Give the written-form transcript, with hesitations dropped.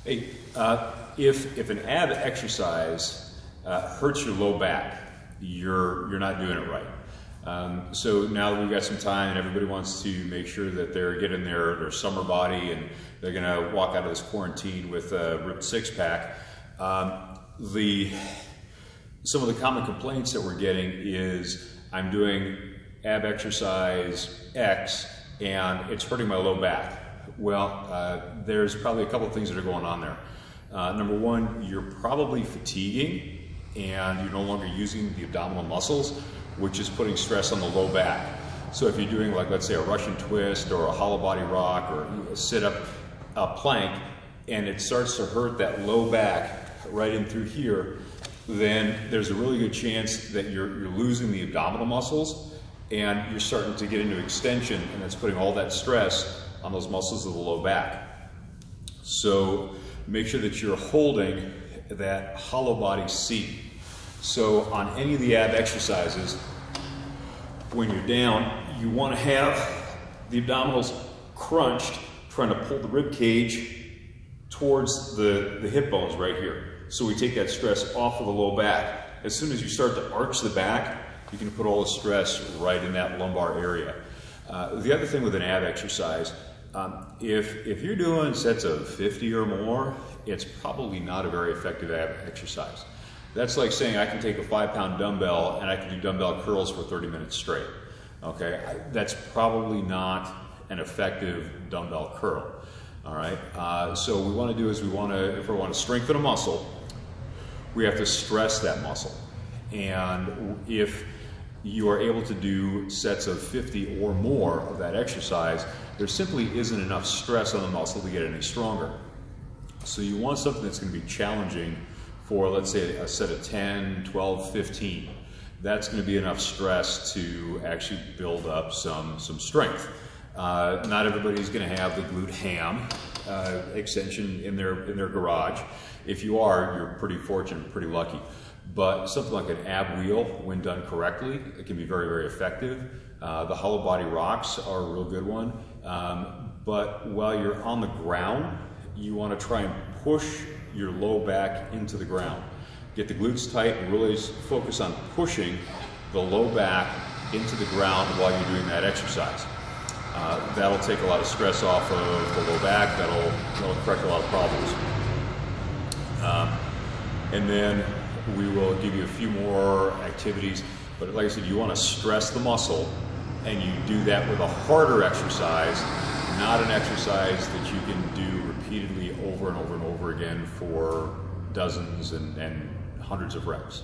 Hey, if an ab exercise hurts your low back, you're not doing it right. So now that we've got some time and everybody wants to make sure that they're getting their summer body and they're going to walk out of this quarantine with a ripped six-pack, some of the common complaints that we're getting is I'm doing ab exercise X and it's hurting my low back. Well, there's probably a couple of things that are going on there. Number one, you're probably fatiguing and you're no longer using the abdominal muscles, which is putting stress on the low back. So if you're doing, like, let's say a Russian twist or a hollow body rock or a sit-up plank, and it starts to hurt that low back right in through here, then there's a really good chance that you're losing the abdominal muscles and you're starting to get into extension, and that's putting all that stress on those muscles of the low back. So make sure that you're holding that hollow body seat. So on any of the ab exercises, when you're down, you want to have the abdominals crunched, trying to pull the rib cage towards the hip bones right here. So we take that stress off of the low back. As soon as you start to arch the back, you can put all the stress right in that lumbar area. The other thing with an ab exercise, if you're doing sets of 50 or more, it's probably not a very effective ab exercise. That's like saying I can take a 5-pound dumbbell and I can do dumbbell curls for 30 minutes straight. Okay, that's probably not an effective dumbbell curl. All right, so what we want to do is if we want to strengthen a muscle, we have to stress that muscle. And if you are able to do sets of 50 or more of that exercise, there simply isn't enough stress on the muscle to get any stronger. So you want something that's going to be challenging for, let's say, a set of 10, 12, 15. That's going to be enough stress to actually build up some strength. Not everybody's going to have the glute ham extension in their garage. If you are, you're pretty fortunate, pretty lucky. But something like an ab wheel, when done correctly, it can be very, very effective. The hollow body rocks are a real good one. But while you're on the ground, you want to try and push your low back into the ground. Get the glutes tight and really focus on pushing the low back into the ground while you're doing that exercise. That'll take a lot of stress off of the low back. That'll correct a lot of problems. And then we will give you a few more activities, but like I said, you want to stress the muscle, and you do that with a harder exercise, not an exercise that you can do repeatedly over and over and over again for dozens and hundreds of reps.